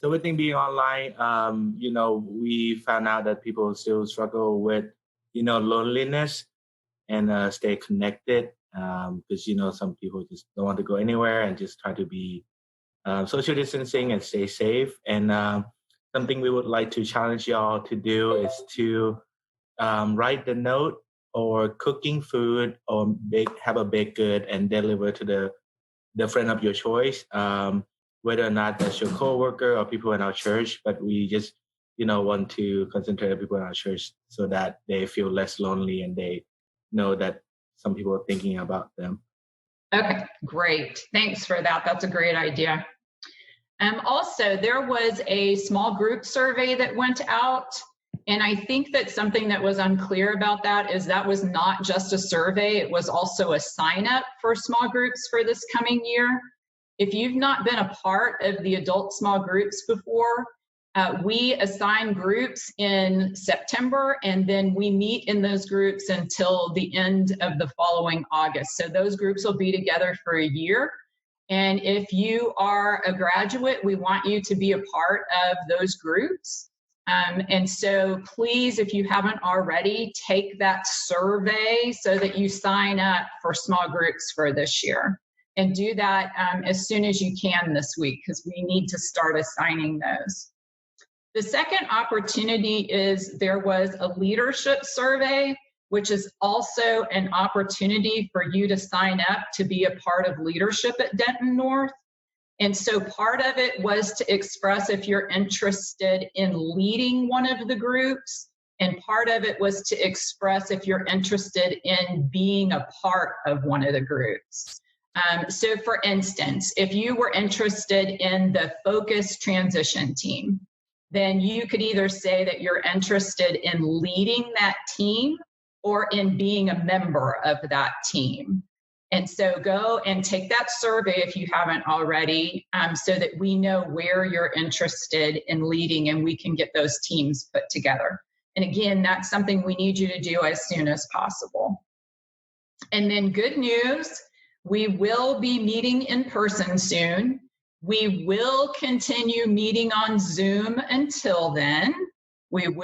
So with things being online, we found out that people still struggle with, loneliness and stay connected because, some people just don't want to go anywhere and just try to be social distancing and stay safe. And something we would like to challenge y'all to do is to write the note or cooking food or have a baked good and deliver to the friend of your choice, whether or not that's your coworker or people in our church. But we just, want to concentrate on people in our church so that they feel less lonely and they know that some people are thinking about them. Okay, great. Thanks for that. That's a great idea. Also, there was a small group survey that went out. And I think that something that was unclear about that is that was not just a survey, it was also a sign up for small groups for this coming year. If you've not been a part of the adult small groups before, we assign groups in September and then we meet in those groups until the end of the following August. So those groups will be together for a year. And if you are a graduate, we want you to be a part of those groups. And so please, if you haven't already, take that survey so that you sign up for small groups for this year. And do that as soon as you can this week, because we need to start assigning those. The second opportunity is there was a leadership survey, which is also an opportunity for you to sign up to be a part of leadership at Denton North. And so part of it was to express if you're interested in leading one of the groups, and part of it was to express if you're interested in being a part of one of the groups. So for instance, if you were interested in the focus transition team, then you could either say that you're interested in leading that team or in being a member of that team. And so go and take that survey if you haven't already, so that we know where you're interested in leading and we can get those teams put together. And again, that's something we need you to do as soon as possible. And then good news, we will be meeting in person soon. We will continue meeting on Zoom until then. But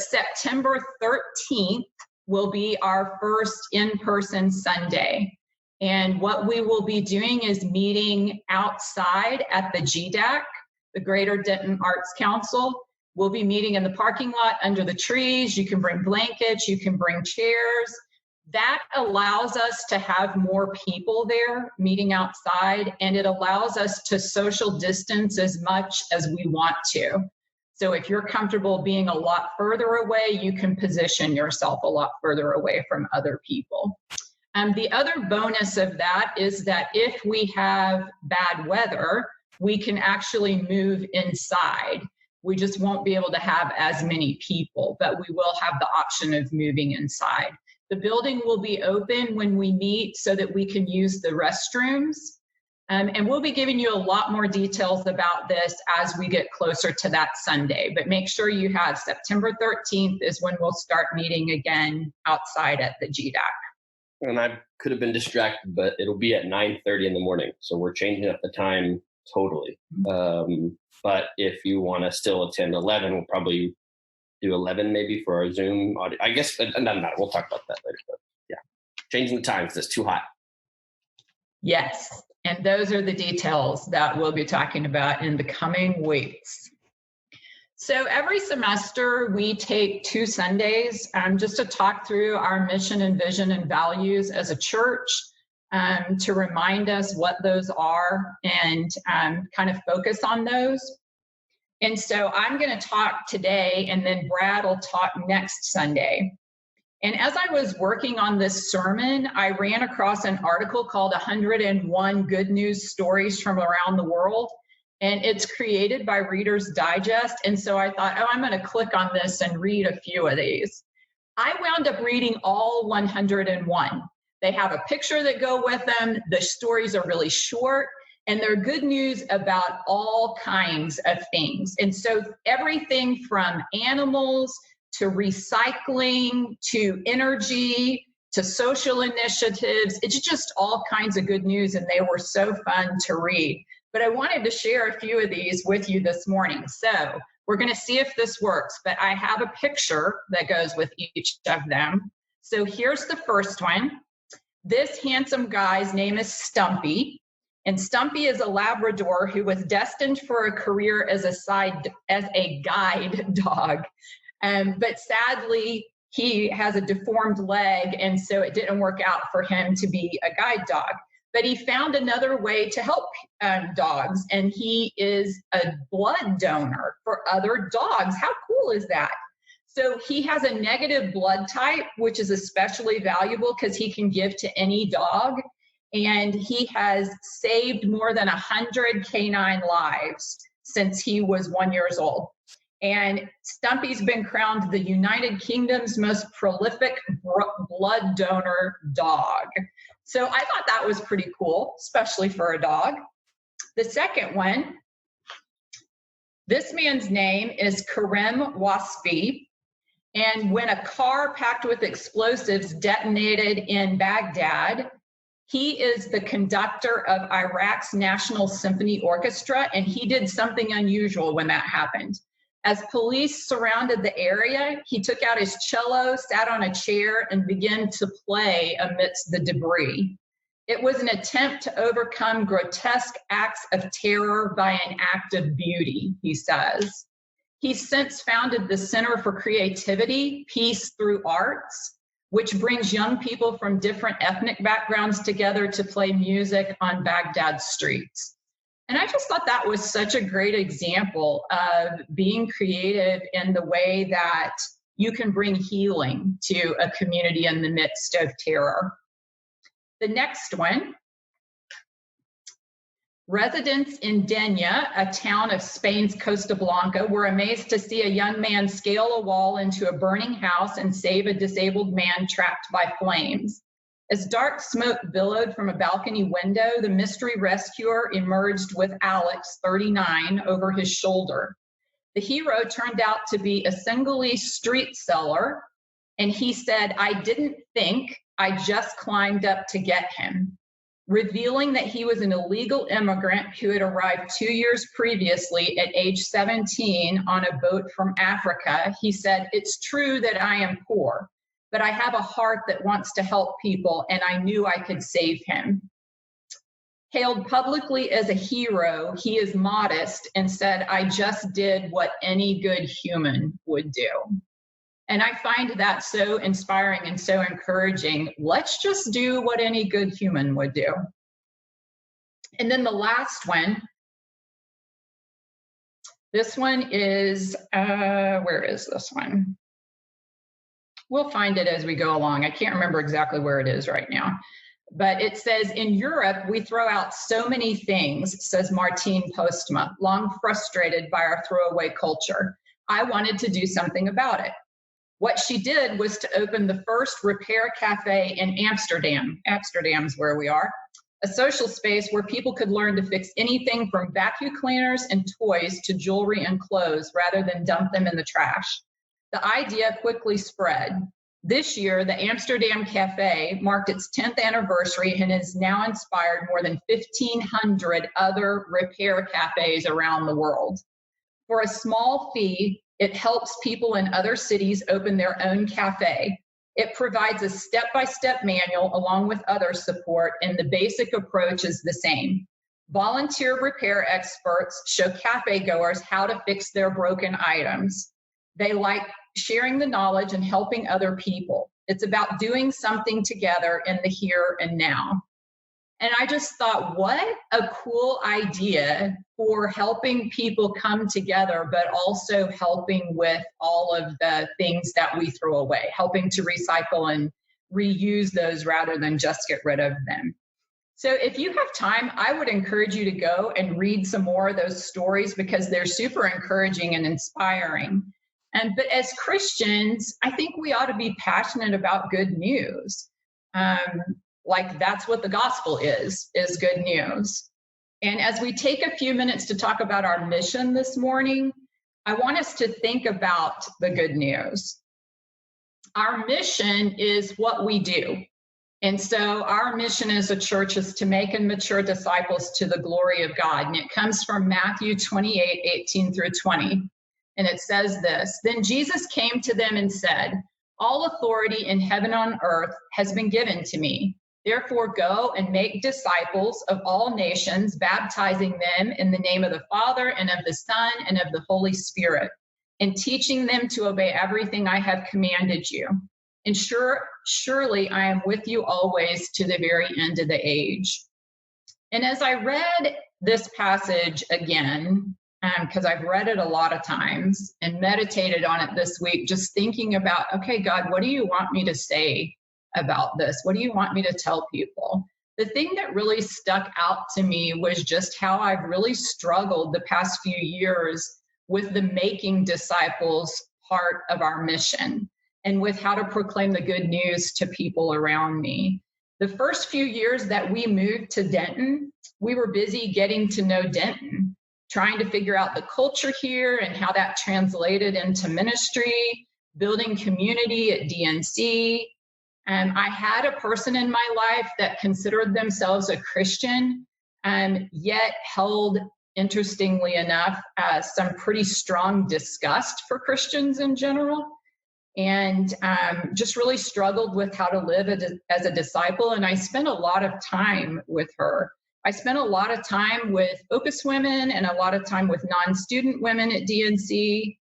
September 13th will be our first in-person Sunday. And what we will be doing is meeting outside at the GDAC, the Greater Denton Arts Council. We'll be meeting in the parking lot under the trees. You can bring blankets, you can bring chairs. That allows us to have more people there meeting outside, and it allows us to social distance as much as we want to. So if you're comfortable being a lot further away, you can position yourself a lot further away from other people. The other bonus of that is that if we have bad weather, we can actually move inside. We just won't be able to have as many people, but we will have the option of moving inside. The building will be open when we meet so that we can use the restrooms. And we'll be giving you a lot more details about this as we get closer to that Sunday. But make sure you have September 13th is when we'll start meeting again outside at the GDAC. And I could have been distracted, but it'll be at 9:30 in the morning. So we're changing up the time totally. But if you want to still attend 11, we'll probably do 11 maybe for our Zoom audio. I guess it doesn't matter. We'll talk about that later. But yeah, changing the times. It's too hot. Yes. And those are the details that we'll be talking about in the coming weeks. So every semester we take 2 Sundays just to talk through our mission and vision and values as a church, to remind us what those are and kind of focus on those. And so I'm going to talk today, and then Brad will talk next Sunday. And as I was working on this sermon, I ran across an article called 101 Good News Stories from Around the World. And it's created by Reader's Digest. And so I thought, oh, I'm going to click on this and read a few of these. I wound up reading all 101. They have a picture that go with them. The stories are really short, and they're good news about all kinds of things. And so everything from animals to recycling, to energy, to social initiatives. It's just all kinds of good news, and they were so fun to read. but I wanted to share a few of these with you this morning. So we're going to see if this works, but I have a picture that goes with each of them. So here's the first one. This handsome guy's name is Stumpy, and Stumpy is a Labrador who was destined for a career as a guide dog. But sadly, he has a deformed leg, and so it didn't work out for him to be a guide dog. But he found another way to help dogs, and he is a blood donor for other dogs. How cool is that? So he has a negative blood type, which is especially valuable because he can give to any dog. And he has saved more than 100 canine lives since he was 1 year old. And Stumpy's been crowned the United Kingdom's most prolific blood donor dog. So I thought that was pretty cool, especially for a dog. The second one, this man's name is Karim Wasfi. And when a car packed with explosives detonated in Baghdad, he is the conductor of Iraq's National Symphony Orchestra, and he did something unusual when that happened. As police surrounded the area, he took out his cello, sat on a chair, and began to play amidst the debris. It was an attempt to overcome grotesque acts of terror by an act of beauty, he says. He's since founded the Center for Creativity, Peace Through Arts, which brings young people from different ethnic backgrounds together to play music on Baghdad's streets. And I just thought that was such a great example of being creative in the way that you can bring healing to a community in the midst of terror. The next one. Residents in Denton, a town of Spain's Costa Blanca, were amazed to see a young man scale a wall into a burning house and save a disabled man trapped by flames. As dark smoke billowed from a balcony window, the mystery rescuer emerged with Alex, 39, over his shoulder. The hero turned out to be a Senegalese street seller, and he said, "I didn't think, I just climbed up to get him." Revealing that he was an illegal immigrant who had arrived 2 years previously at age 17 on a boat from Africa, he said, "It's true that I am poor, but I have a heart that wants to help people, and I knew I could save him." Hailed publicly as a hero, he is modest and said, "I just did what any good human would do." And I find that so inspiring and so encouraging. Let's just do what any good human would do. And then the last one, this one is, where is this one? We'll find it as we go along. I can't remember exactly where it is right now. But it says, "In Europe, we throw out so many things," says Martine Postma, long frustrated by our throwaway culture. "I wanted to do something about it." What she did was to open the first repair cafe in Amsterdam. Amsterdam's where we are. A social space where people could learn to fix anything from vacuum cleaners and toys to jewelry and clothes rather than dump them in the trash. The idea quickly spread. This year, the Amsterdam Cafe marked its 10th anniversary and has now inspired more than 1,500 other repair cafes around the world. For a small fee, it helps people in other cities open their own cafe. It provides a step-by-step manual along with other support, and the basic approach is the same. Volunteer repair experts show cafe goers how to fix their broken items. They like sharing the knowledge and helping other people. It's about doing something together in the here and now. And I just thought, what a cool idea for helping people come together, but also helping with all of the things that we throw away, helping to recycle and reuse those rather than just get rid of them. So if you have time, I would encourage you to go and read some more of those stories because they're super encouraging and inspiring. But as Christians, I think we ought to be passionate about good news. Like that's what the gospel is good news. And as we take a few minutes to talk about our mission this morning, I want us to think about the good news. Our mission is what we do. And so our mission as a church is to make and mature disciples to the glory of God. And it comes from Matthew 28:18-20. And it says this: Then Jesus came to them and said, all authority in heaven and on earth has been given to me. Therefore, go and make disciples of all nations, baptizing them in the name of the Father and of the Son and of the Holy Spirit, and teaching them to obey everything I have commanded you. And surely I am with you always to the very end of the age. And as I read this passage again, because I've read it a lot of times and meditated on it this week, just thinking about, okay, God, what do you want me to say about this? What do you want me to tell people? The thing that really stuck out to me was just how I've really struggled the past few years with the making disciples part of our mission and with how to proclaim the good news to people around me. The first few years that we moved to Denton, we were busy getting to know Denton, trying to figure out the culture here and how that translated into ministry, building community at DNC. I had a person in my life that considered themselves a Christian, yet held, interestingly enough, some pretty strong disgust for Christians in general, and just really struggled with how to live as a disciple. And I spent a lot of time with her. I spent a lot of time with Focus Women and a lot of time with non-student women at DNC.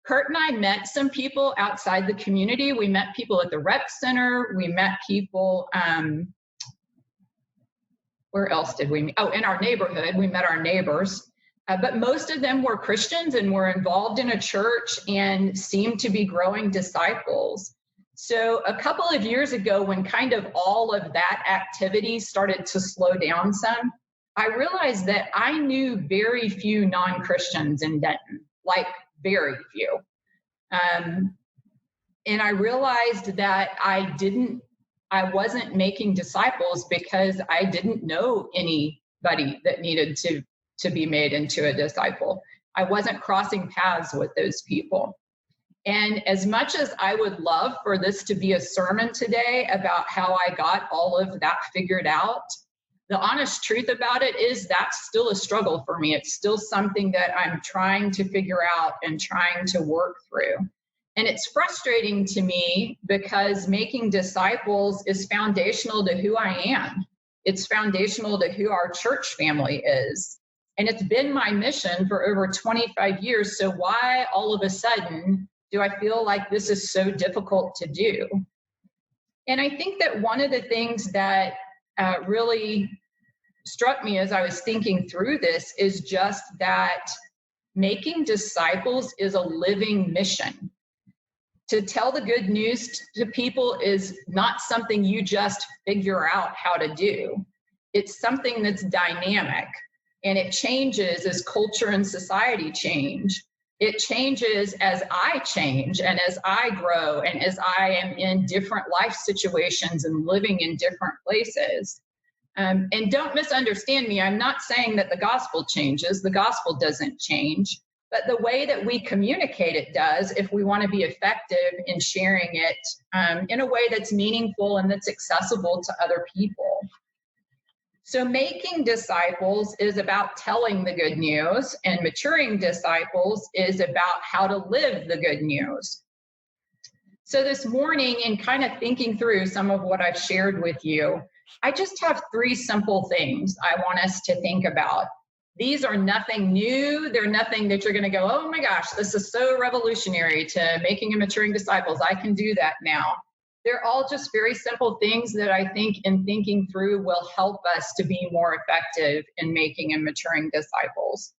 Kurt and I met some people outside the community. We met people at the rec center. We met people, where else did we meet? Oh, in our neighborhood, we met our neighbors. But most of them were Christians and were involved in a church and seemed to be growing disciples. So a couple of years ago, when kind of all of that activity started to slow down some, I realized that I knew very few non-Christians in Denton, like very few. And I realized that I wasn't making disciples because I didn't know anybody that needed to be made into a disciple. I wasn't crossing paths with those people. And as much as I would love for this to be a sermon today about how I got all of that figured out, the honest truth about it is that's still a struggle for me. It's still something that I'm trying to figure out and trying to work through. And it's frustrating to me because making disciples is foundational to who I am. It's foundational to who our church family is. And it's been my mission for over 25 years. So why all of a sudden do I feel like this is so difficult to do? And I think that one of the things that really struck me as I was thinking through this is just that making disciples is a living mission. To tell the good news to people is not something you just figure out how to do. It's something that's dynamic, and it changes as culture and society change. It changes as I change and as I grow and as I am in different life situations and living in different places. And don't misunderstand me. I'm not saying that the gospel changes. The gospel doesn't change. But the way that we communicate it does if we want to be effective in sharing it in a way that's meaningful and that's accessible to other people. So making disciples is about telling the good news, and maturing disciples is about how to live the good news. So this morning, in kind of thinking through some of what I've shared with you, I just have 3 simple things I want us to think about. These are nothing new. They're nothing that you're going to go, oh my gosh, this is so revolutionary to making and maturing disciples. I can do that now. They're all just very simple things that I think in thinking through will help us to be more effective in making and maturing disciples.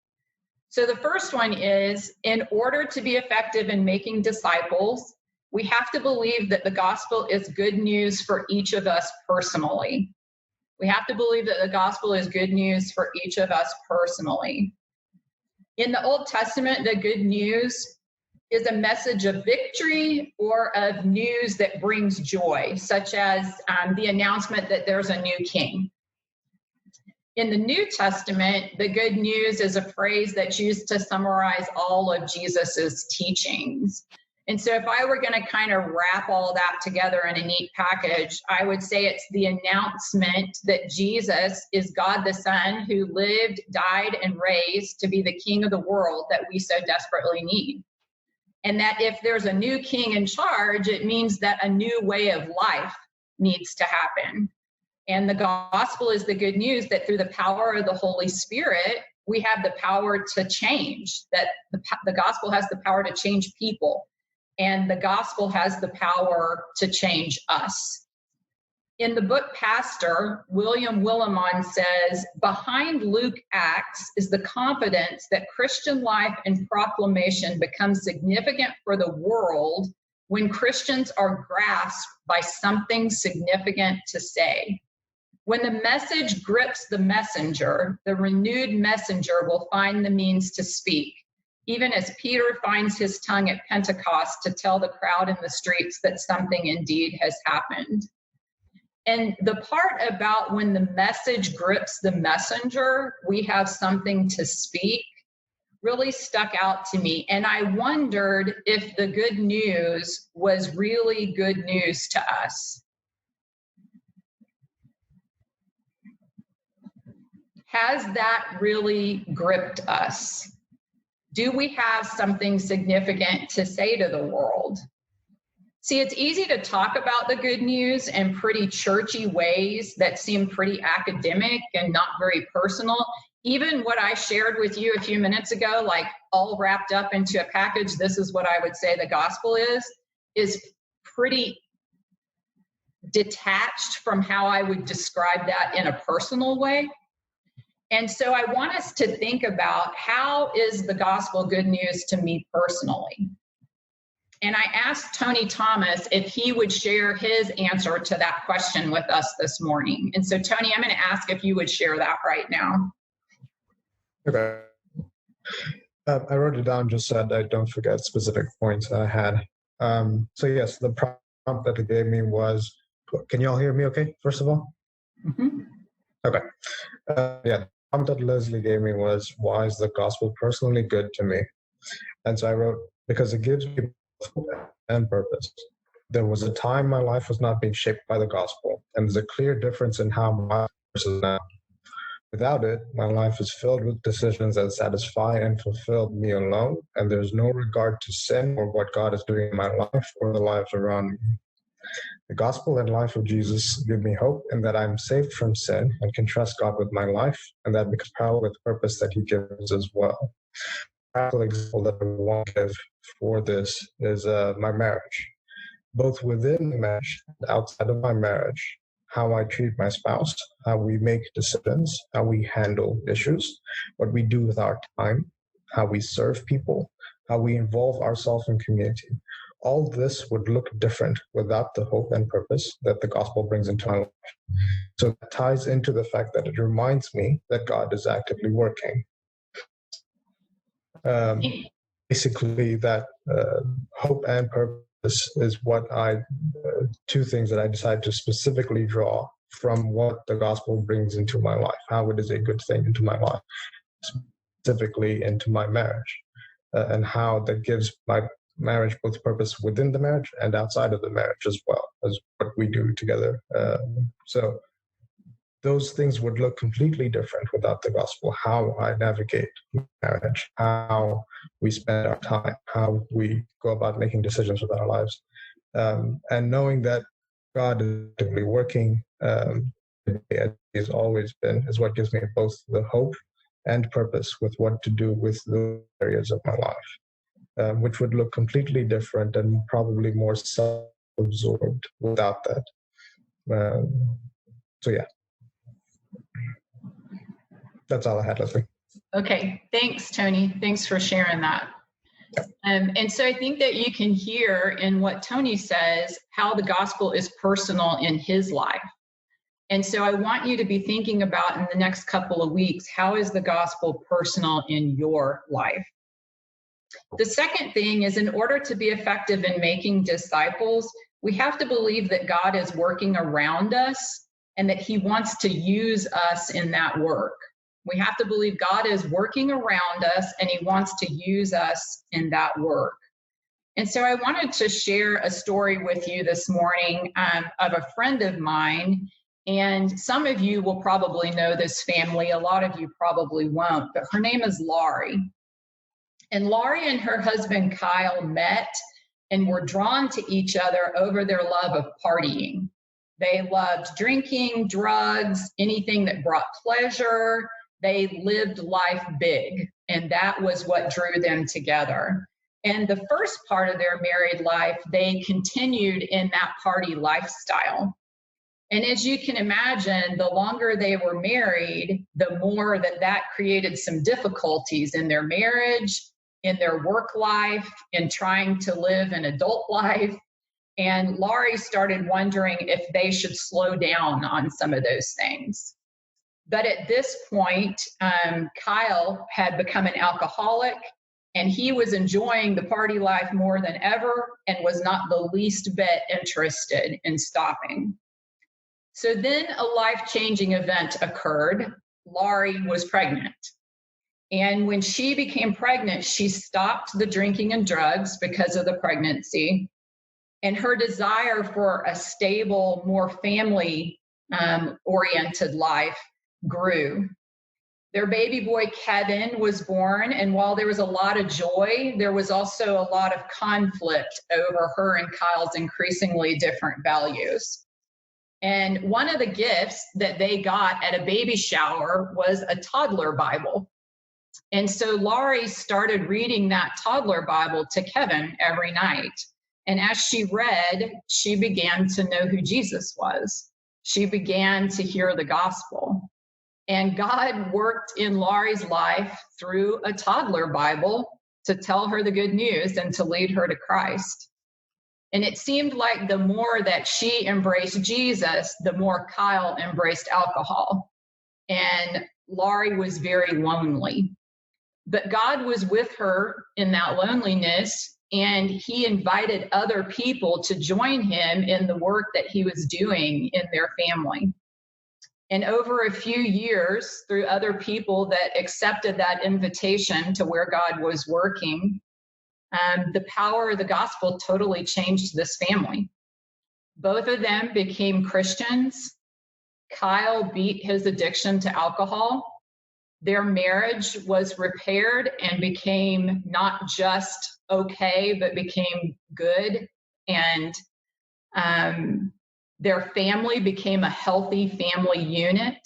So the first one is, in order to be effective in making disciples, we have to believe that the gospel is good news for each of us personally. We have to believe that the gospel is good news for each of us personally. In the Old Testament, the good news is a message of victory or of news that brings joy, such as the announcement that there's a new king. In the New Testament, the good news is a phrase that's used to summarize all of Jesus's teachings. And so if I were going to kind of wrap all that together in a neat package, I would say it's the announcement that Jesus is God the Son who lived, died, and raised to be the King of the world that we so desperately need. And that if there's a new king in charge, it means that a new way of life needs to happen. And the gospel is the good news that through the power of the Holy Spirit, we have the power to change, that the gospel has the power to change people. And the gospel has the power to change us. In the book Pastor, William Willimon says, behind Luke Acts is the confidence that Christian life and proclamation becomes significant for the world when Christians are grasped by something significant to say. When the message grips the messenger, the renewed messenger will find the means to speak, even as Peter finds his tongue at Pentecost to tell the crowd in the streets that something indeed has happened. And the part about when the message grips the messenger, we have something to speak, really stuck out to me. And I wondered if the good news was really good news to us. Has that really gripped us? Do we have something significant to say to the world? See, it's easy to talk about the good news in pretty churchy ways that seem pretty academic and not very personal. Even what I shared with you a few minutes ago, like all wrapped up into a package, this is what I would say the gospel is pretty detached from how I would describe that in a personal way. And so I want us to think about, how is the gospel good news to me personally? And I asked Tony Thomas if he would share his answer to that question with us this morning. And so, Tony, I'm going to ask if you would share that right now. Okay. I wrote it down just so that I don't forget specific points that I had. So yes, the prompt that it gave me was, can you all hear me okay, first of all? Mm-hmm. Okay. Yeah. The prompt that Leslie gave me was, why is the gospel personally good to me? And so I wrote, because it gives me hope and purpose. There was a time my life was not being shaped by the gospel, and there's a clear difference in how my life is now. Without it, my life is filled with decisions that satisfy and fulfill me alone, and there's no regard to sin or what God is doing in my life or the lives around me. The gospel and life of Jesus give me hope in that I'm saved from sin and can trust God with my life, and that becomes power with purpose that he gives as well. A practical example that I want to give for this is my marriage. Both within the marriage and outside of my marriage, how I treat my spouse, how we make decisions, how we handle issues, what we do with our time, how we serve people, how we involve ourselves in community. All this would look different without the hope and purpose that the gospel brings into my life. So it ties into the fact that it reminds me that God is actively working. Basically, that hope and purpose is what two things that I decided to specifically draw from what the gospel brings into my life, how it is a good thing into my life, specifically into my marriage, and how that gives my marriage both purpose within the marriage and outside of the marriage as well as what we do together. So those things would look completely different without the gospel. How I navigate marriage, how we spend our time, how we go about making decisions with our lives. And knowing that God is actively working, as He's always been, is what gives me both the hope and purpose with what to do with the areas of my life, which would look completely different and probably more self-absorbed without that. So yeah. That's all I had, Leslie. Okay, thanks, Tony. Thanks for sharing that. And so I think that you can hear in what Tony says how the gospel is personal in his life. And so I want you to be thinking about in the next couple of weeks, how is the gospel personal in your life? The second thing is, in order to be effective in making disciples, we have to believe that God is working around us and that he wants to use us in that work. We have to believe God is working around us and he wants to use us in that work. And so I wanted to share a story with you this morning of a friend of mine. And some of you will probably know this family. A lot of you probably won't, but her name is Laurie. And Laurie and her husband, Kyle, met and were drawn to each other over their love of partying. They loved drinking, drugs, anything that brought pleasure. They lived life big, and that was what drew them together. And the first part of their married life, they continued in that party lifestyle. And as you can imagine, the longer they were married, the more that created some difficulties in their marriage, in their work life, in trying to live an adult life. And Laurie started wondering if they should slow down on some of those things. But at this point, Kyle had become an alcoholic, and he was enjoying the party life more than ever and was not the least bit interested in stopping. So then a life-changing event occurred. Laurie was pregnant. And when she became pregnant, she stopped the drinking and drugs because of the pregnancy. And her desire for a stable, more family-oriented life grew. Their baby boy, Kevin, was born. And while there was a lot of joy, there was also a lot of conflict over her and Kyle's increasingly different values. And one of the gifts that they got at a baby shower was a toddler Bible. And so Laurie started reading that toddler Bible to Kevin every night. And as she read, she began to know who Jesus was. She began to hear the gospel. And God worked in Laurie's life through a toddler Bible to tell her the good news and to lead her to Christ. And it seemed like the more that she embraced Jesus, the more Kyle embraced alcohol. And Laurie was very lonely. But God was with her in that loneliness, and he invited other people to join him in the work that he was doing in their family. And over a few years, through other people that accepted that invitation to where God was working, the power of the gospel totally changed this family. Both of them became Christians. Kyle beat his addiction to alcohol. Their marriage was repaired and became not just okay, but became good. And their family became a healthy family unit.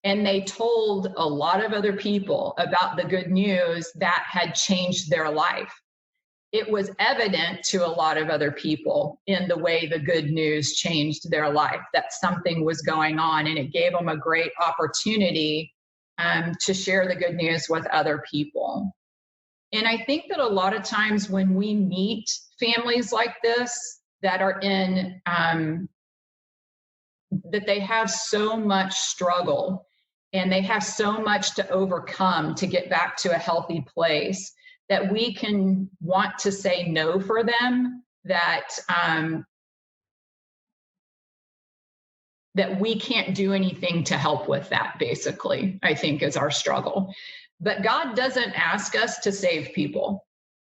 And they told a lot of other people about the good news that had changed their life. It was evident to a lot of other people in the way the good news changed their life, that something was going on, and it gave them a great opportunity to share the good news with other people. And I think that a lot of times when we meet families like this that are in, that they have so much struggle and they have so much to overcome to get back to a healthy place, that we can want to say no for them, that that we can't do anything to help with that, basically, I think is our struggle. But God doesn't ask us to save people.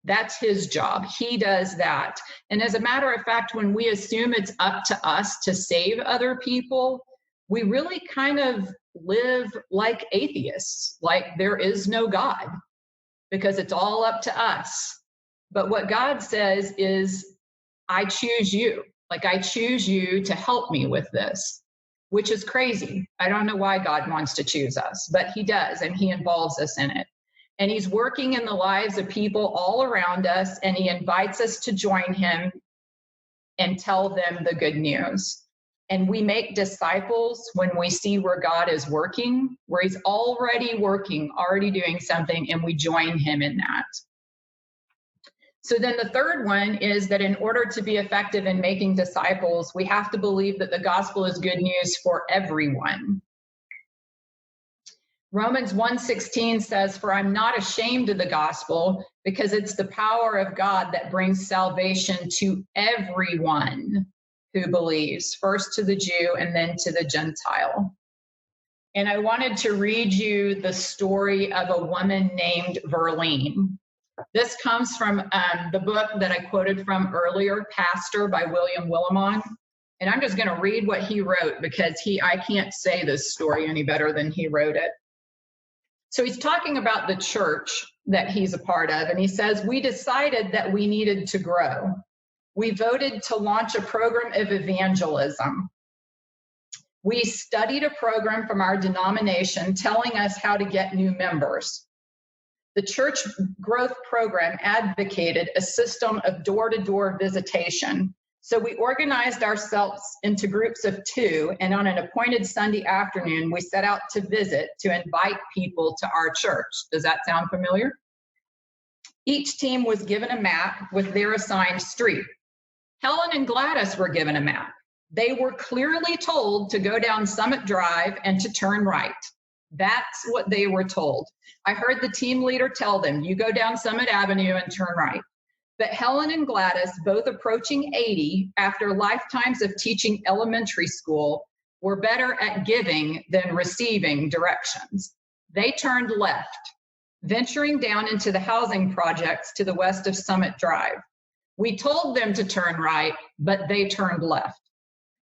That's his job. He does that. And as a matter of fact, when we assume it's up to us to save other people, we really kind of live like atheists, like there is no God, because it's all up to us. But what God says is, I choose you. Like, I choose you to help me with this, which is crazy. I don't know why God wants to choose us, but he does, and he involves us in it. And he's working in the lives of people all around us, and he invites us to join him and tell them the good news. And we make disciples when we see where God is working, where he's already working, already doing something, and we join him in that. So then the third one is that in order to be effective in making disciples, we have to believe that the gospel is good news for everyone. Romans 1:16 says, "For I'm not ashamed of the gospel, because it's the power of God that brings salvation to everyone who believes, first to the Jew and then to the Gentile." And I wanted to read you the story of a woman named Verlene. This comes from the book that I quoted from earlier, Pastor by William Willimon. And I'm just going to read what he wrote because I can't say this story any better than he wrote it. So he's talking about the church that he's a part of. And he says, we decided that we needed to grow. We voted to launch a program of evangelism. We studied a program from our denomination telling us how to get new members. The church growth program advocated a system of door-to-door visitation. So we organized ourselves into groups of 2, and on an appointed Sunday afternoon, we set out to visit to invite people to our church. Does that sound familiar? Each team was given a map with their assigned street. Helen and Gladys were given a map. They were clearly told to go down Summit Drive and to turn right. That's what they were told. I heard the team leader tell them, you go down Summit Avenue and turn right. But Helen and Gladys, both approaching 80 after lifetimes of teaching elementary school, were better at giving than receiving directions. They turned left, venturing down into the housing projects to the west of Summit Drive. We told them to turn right, but they turned left,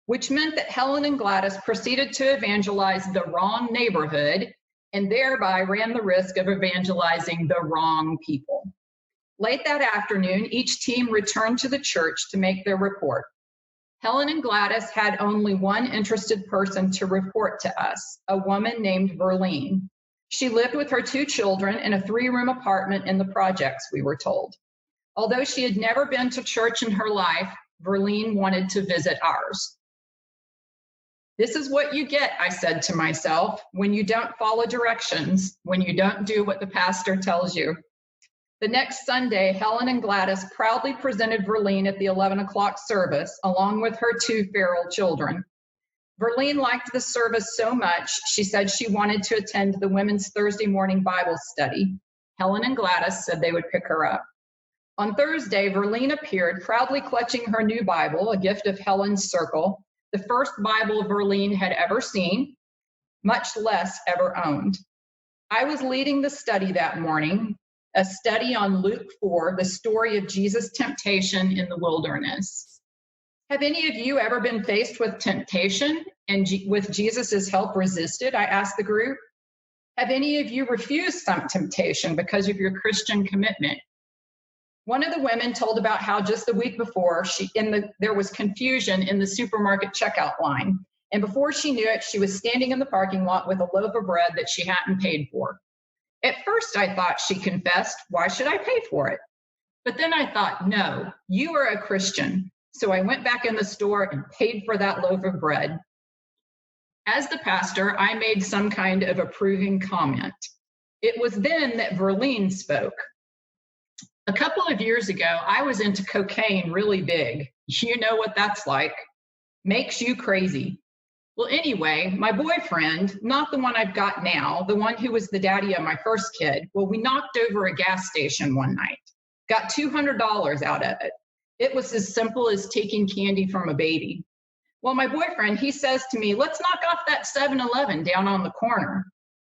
which meant that Helen and Gladys proceeded to evangelize the wrong neighborhood and thereby ran the risk of evangelizing the wrong people. Late that afternoon, each team returned to the church to make their report. Helen and Gladys had only one interested person to report to us, a woman named Verlene. She lived with her 2 children in a 3-room apartment in the projects, we were told. Although she had never been to church in her life, Verlene wanted to visit ours. This is what you get, I said to myself, when you don't follow directions, when you don't do what the pastor tells you. The next Sunday, Helen and Gladys proudly presented Verlene at the 11 o'clock service, along with her 2 feral children. Verlene liked the service so much, she said she wanted to attend the women's Thursday morning Bible study. Helen and Gladys said they would pick her up. On Thursday, Verlene appeared, proudly clutching her new Bible, a gift of Helen's circle, the first Bible Verlene had ever seen, much less ever owned. I was leading the study that morning, a study on Luke 4, the story of Jesus' temptation in the wilderness. Have any of you ever been faced with temptation and with Jesus' help resisted? I asked the group. Have any of you refused some temptation because of your Christian commitment? One of the women told about how just the week before, there was confusion in the supermarket checkout line. And before she knew it, she was standing in the parking lot with a loaf of bread that she hadn't paid for. At first, I thought she confessed, why should I pay for it? But then I thought, no, you are a Christian. So I went back in the store and paid for that loaf of bread. As the pastor, I made some kind of approving comment. It was then that Verlene spoke. A couple of years ago, I was into cocaine really big. You know what that's like. Makes you crazy. Well, anyway, my boyfriend, not the one I've got now, the one who was the daddy of my first kid, well, we knocked over a gas station one night, got $200 out of it. It was as simple as taking candy from a baby. Well, my boyfriend, he says to me, let's knock off that 7-Eleven down on the corner.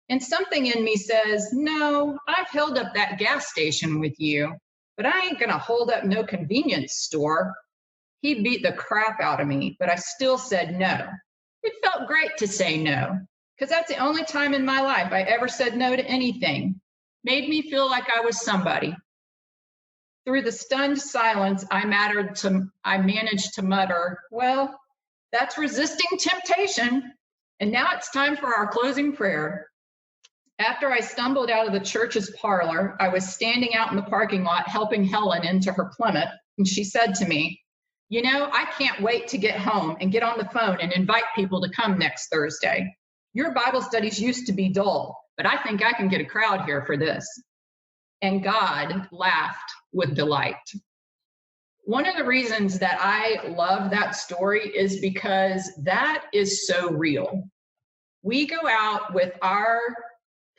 And something in me says, no, I've held up that gas station with you, but I ain't gonna hold up no convenience store. He beat the crap out of me, but I still said no. It felt great to say no, because that's the only time in my life I ever said no to anything. Made me feel like I was somebody. Through the stunned silence, I managed to mutter, well, that's resisting temptation. And now it's time for our closing prayer. After I stumbled out of the church's parlor, I was standing out in the parking lot helping Helen into her Plymouth, and she said to me, you know, I can't wait to get home and get on the phone and invite people to come next Thursday. Your Bible studies used to be dull, but I think I can get a crowd here for this. And God laughed with delight. One of the reasons that I love that story is because that is so real. We go out with our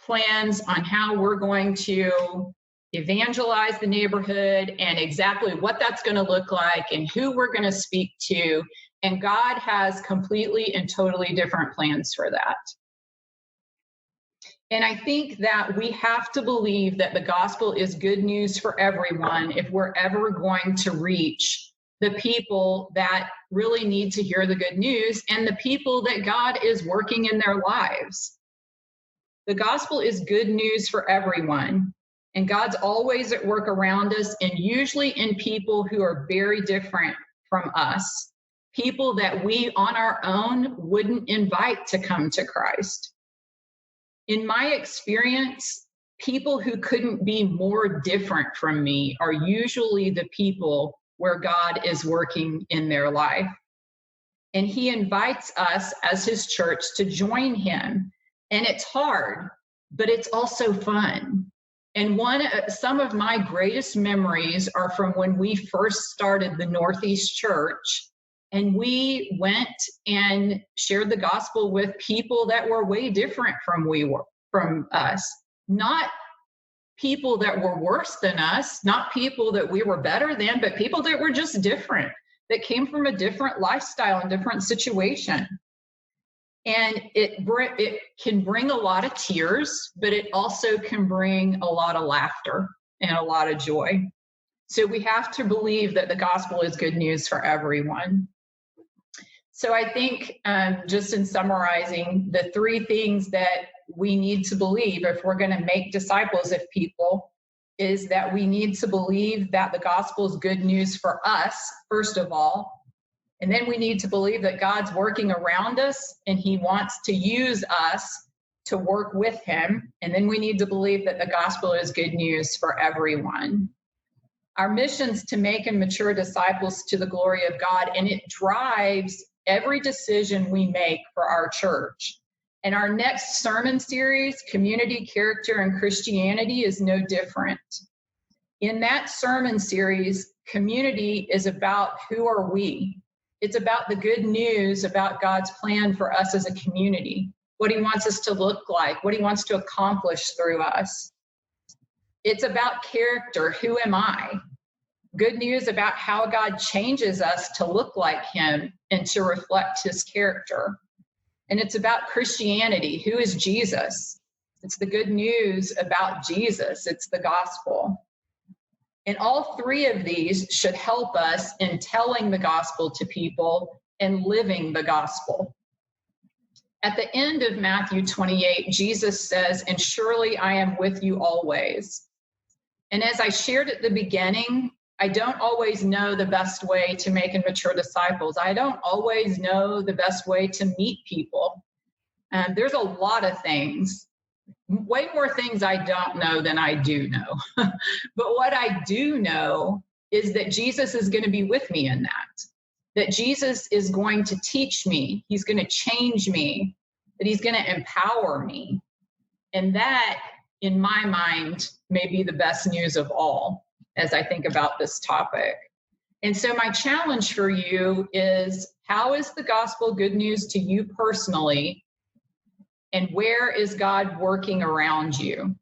plans on how we're going to evangelize the neighborhood and exactly what that's going to look like and who we're going to speak to. And God has completely and totally different plans for that. And I think that we have to believe that the gospel is good news for everyone if we're ever going to reach the people that really need to hear the good news and the people that God is working in their lives. The gospel is good news for everyone. And God's always at work around us, and usually in people who are very different from us, people that we on our own wouldn't invite to come to Christ. In my experience, people who couldn't be more different from me are usually the people where God is working in their life. And he invites us as his church to join him. And it's hard, but it's also fun. And some of my greatest memories are from when we first started the Northeast Church, and we went and shared the gospel with people that were way different from us. Not people that were worse than us, not people that we were better than, but people that were just different, that came from a different lifestyle and different situation. And it can bring a lot of tears, but it also can bring a lot of laughter and a lot of joy. So we have to believe that the gospel is good news for everyone. So I think just in summarizing, the three things that we need to believe if we're going to make disciples of people is that we need to believe that the gospel is good news for us, first of all. And then we need to believe that God's working around us and he wants to use us to work with him. And then we need to believe that the gospel is good news for everyone. Our mission is to make and mature disciples to the glory of God, and it drives every decision we make for our church. And our next sermon series, Community, Character, and Christianity, is no different. In that sermon series, community is about who are we. It's about the good news about God's plan for us as a community, what he wants us to look like, what he wants to accomplish through us. It's about character. Who am I? Good news about how God changes us to look like him and to reflect his character. And it's about Christianity. Who is Jesus? It's the good news about Jesus. It's the gospel. And all three of these should help us in telling the gospel to people and living the gospel. At the end of Matthew 28, Jesus says, "And surely I am with you always." And as I shared at the beginning, I don't always know the best way to make and mature disciples. I don't always know the best way to meet people. There's a lot of things, way more things I don't know than I do know. But what I do know is that Jesus is going to be with me in that Jesus is going to teach me. He's going to change me, that he's going to empower me. And that, in my mind, may be the best news of all as I think about this topic. And so my challenge for you is, how is the gospel good news to you personally? And where is God working around you?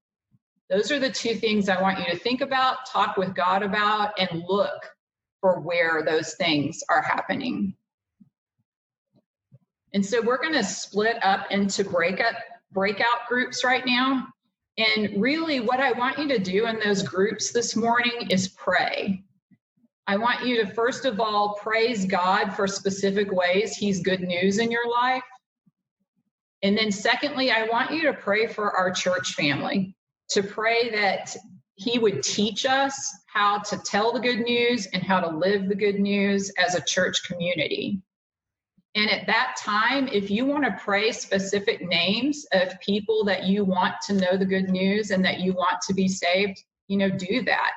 Those are the two things I want you to think about, talk with God about, and look for where those things are happening. And so we're going to split up into breakout groups right now. And really what I want you to do in those groups this morning is pray. I want you to, first of all, praise God for specific ways he's good news in your life. And then secondly, I want you to pray for our church family, to pray that he would teach us how to tell the good news and how to live the good news as a church community. And at that time, if you want to pray specific names of people that you want to know the good news and that you want to be saved, do that.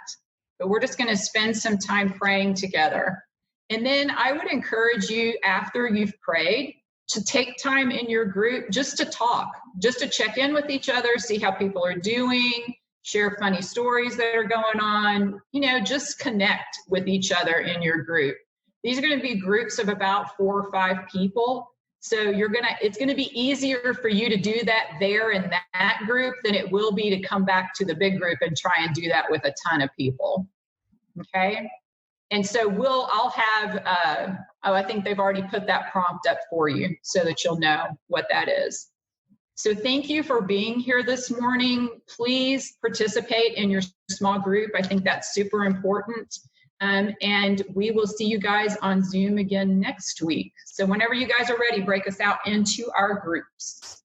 But we're just going to spend some time praying together. And then I would encourage you, after you've prayed, to take time in your group just to talk, just to check in with each other, see how people are doing, share funny stories that are going on, just connect with each other in your group. These are going to be groups of about 4 or 5 people. So it's going to be easier for you to do that there in that group than it will be to come back to the big group and try and do that with a ton of people. Okay. And so I'll have, I think they've already put that prompt up for you so that you'll know what that is. So thank you for being here this morning. Please participate in your small group. I think that's super important. And we will see you guys on Zoom again next week. So whenever you guys are ready, break us out into our groups.